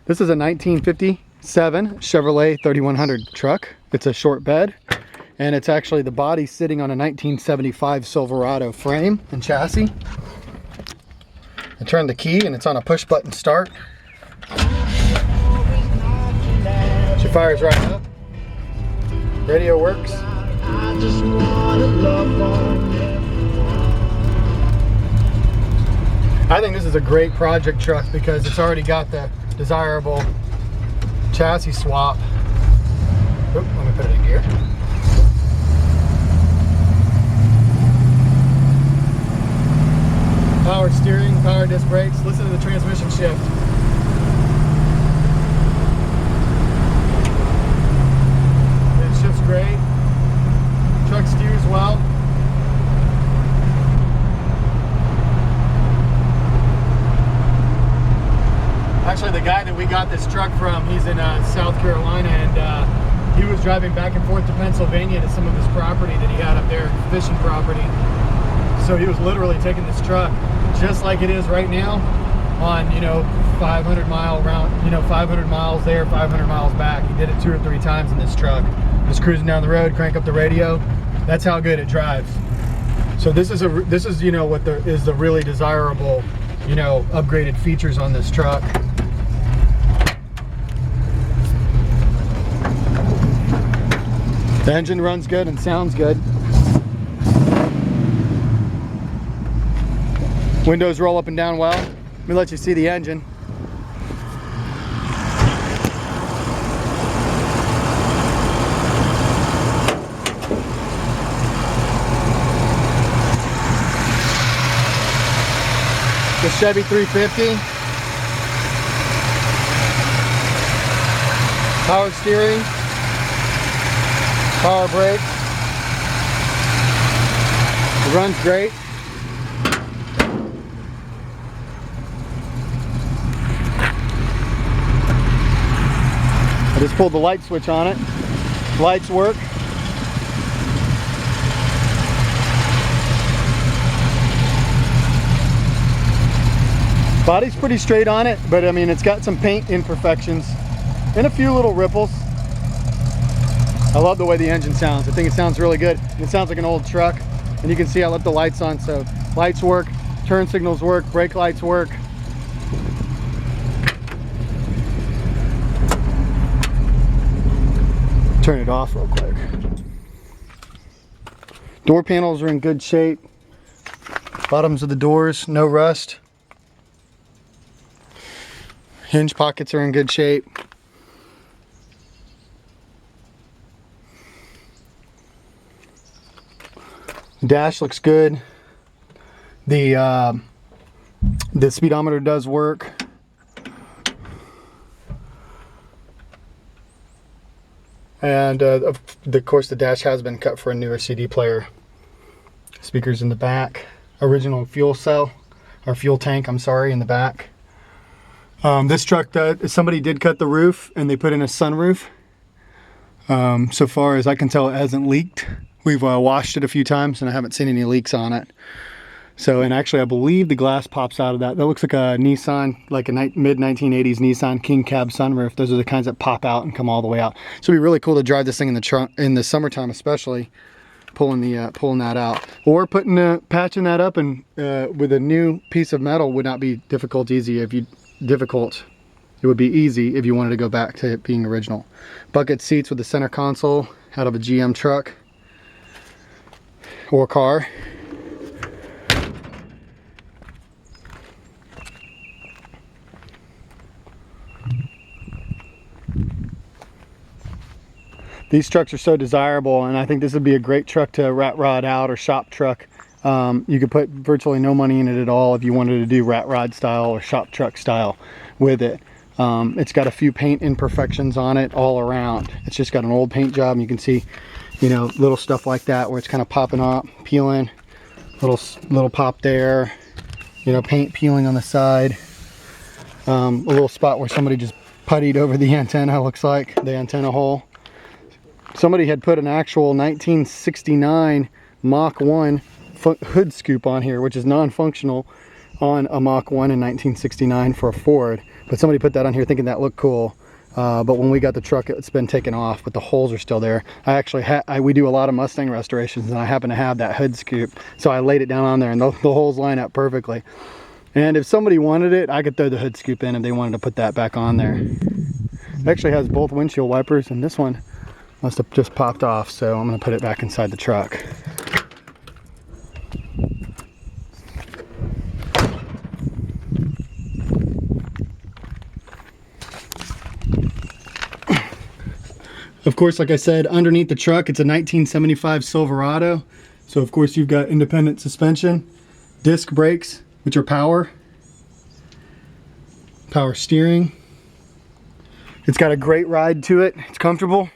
This is a 1957 Chevrolet 3100 truck. It's a short bed, and it's actually the body sitting on a 1975 Silverado frame and chassis. I turn the key and it's on a push button start. She fires right up. Radio works. I just wanna love on you. I think this is a great project truck because it's already got the desirable chassis swap. Oop, let me put it in gear. Powered steering, power disc brakes. Listen to the transmission shift. It shifts great. Truck steers well. Actually, the guy that we got this truck from, he's in South Carolina, and he was driving back and forth to Pennsylvania to some of his property that he had up there, fishing property. So he was literally taking this truck just like it is right now on, 500 mile round, 500 miles there, 500 miles back. He did it 2 or 3 times in this truck. Just cruising down the road, crank up the radio. That's how good it drives. So this is what is the really desirable, upgraded features on this truck. The engine runs good and sounds good. Windows roll up and down well. Let me let you see the engine. The Chevy 350. Power steering. Power brakes. It runs great. I just pulled the light switch on it. Lights work. Body's pretty straight on it, but I mean, it's got some paint imperfections and a few little ripples. I love the way the engine sounds. I think it sounds really good. It sounds like an old truck, and you can see I left the lights on, so lights work, turn signals work, brake lights work. Turn it off real quick. Door panels are in good shape. Bottoms of the doors, no rust. Hinge pockets are in good shape. The dash looks good. The speedometer does work. And of course the dash has been cut for a newer CD player. Speakers in the back. Original fuel cell, or fuel tank, I'm sorry, in the back. This truck, somebody did cut the roof and they put in a sunroof. So far as I can tell, it hasn't leaked. We've washed it a few times and I haven't seen any leaks on it. So, and actually I believe the glass pops out of that. That looks like a Nissan, like a mid-1980s Nissan King Cab sunroof. Those are the kinds that pop out and come all the way out. So it'd be really cool to drive this thing in the trunk in the summertime, especially pulling that out, or patching that up and with a new piece of metal would not be easy. It would be easy if you wanted to go back to it being original. Bucket seats with the center console out of a GM truck or car. These trucks are so desirable, and I think this would be a great truck to rat rod out or shop truck. You could put virtually no money in it at all if you wanted to do rat rod style or shop truck style with it. It's got a few paint imperfections on it all around. It's just got an old paint job, and you can see, little stuff like that where it's kind of popping up, peeling, little pop there, paint peeling on the side. A little spot where somebody just puttied over the antenna, looks like, the antenna hole. Somebody had put an actual 1969 Mach 1 hood scoop on here, which is non-functional on a Mach 1 in 1969 for a Ford. but somebody put that on here thinking that looked cool. But when we got the truck, it's been taken off, but the holes are still there. I actually we do a lot of Mustang restorations, and I happen to have that hood scoop, so I laid it down on there, and the holes line up perfectly. And if somebody wanted it, I could throw the hood scoop in if they wanted to put that back on there. It actually has both windshield wipers, and this one must have just popped off, so I'm going to put it back inside the truck. Of course, like I said, underneath the truck, it's a 1975 Silverado. So of course you've got independent suspension, disc brakes, which are power steering. It's got a great ride to it. It's comfortable.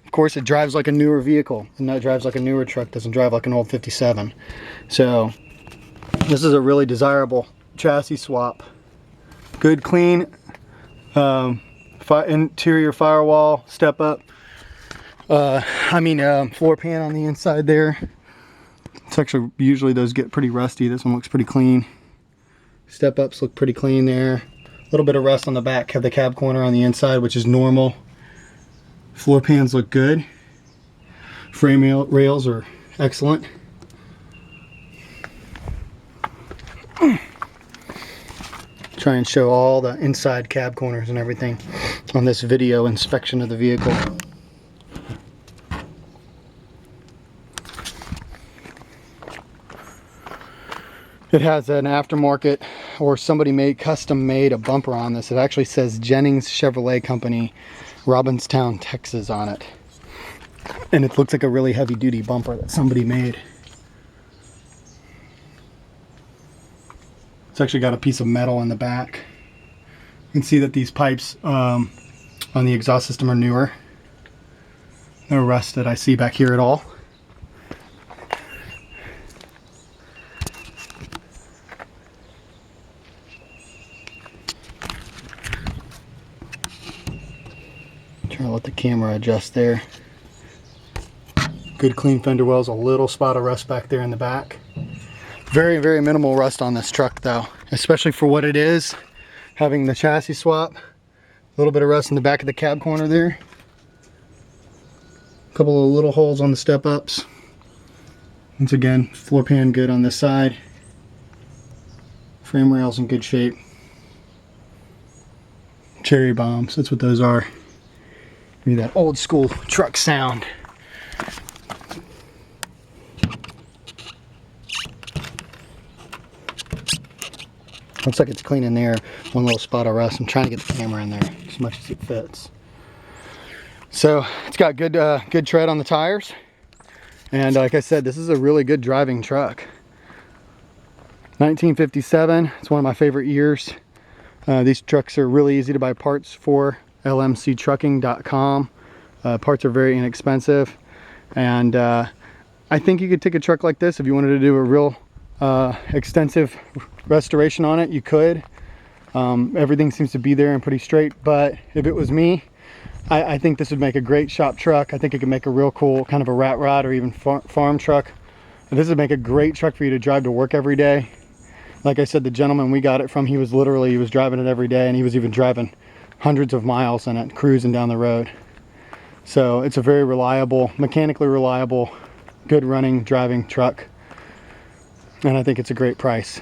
Of course, it drives like a newer vehicle, and that drives like a newer truck, doesn't drive like an old 57. So this is a really desirable chassis swap. Good, clean, interior firewall, step up. Floor pan on the inside there. It's actually, usually those get pretty rusty. This one looks pretty clean. Step ups look pretty clean there. A little bit of rust on the back of the cab corner on the inside, which is normal. Floor pans look good. Frame rails are excellent. Try and show all the inside cab corners and everything on this video inspection of the vehicle. It has an aftermarket, or somebody custom made a bumper on this. It actually says Jennings Chevrolet Company, Robinstown, Texas on it. And it looks like a really heavy duty bumper that somebody made. It's actually got a piece of metal in the back. You can see that these pipes on the exhaust system are newer. No rust that I see back here at all. Trying to let the camera adjust there. Good clean fender wells, a little spot of rust back there in the back. Very, very minimal rust on this truck though, especially for what it is. Having the chassis swap, a little bit of rust in the back of the cab corner there. A couple of little holes on the step ups. Once again, floor pan good on this side. Frame rails in good shape. Cherry bombs, that's what those are. Give me that old school truck sound. Looks like it's clean in there. One little spot of rust. I'm trying to get the camera in there as much as it fits. So it's got good good tread on the tires. And like I said, this is a really good driving truck. 1957, it's one of my favorite years. These trucks are really easy to buy parts for. lmctrucking.com. Parts are very inexpensive. And I think you could take a truck like this if you wanted to do a real extensive restoration on it. You could. Everything seems to be there and pretty straight, but if it was me, I think this would make a great shop truck. I think it could make a real cool kind of a rat rod or even farm truck. And this would make a great truck for you to drive to work every day. Like I said, the gentleman we got it from, he was driving it every day, and he was even driving hundreds of miles in it, cruising down the road. So it's a very reliable, mechanically reliable, good running driving truck. And I think it's a great price.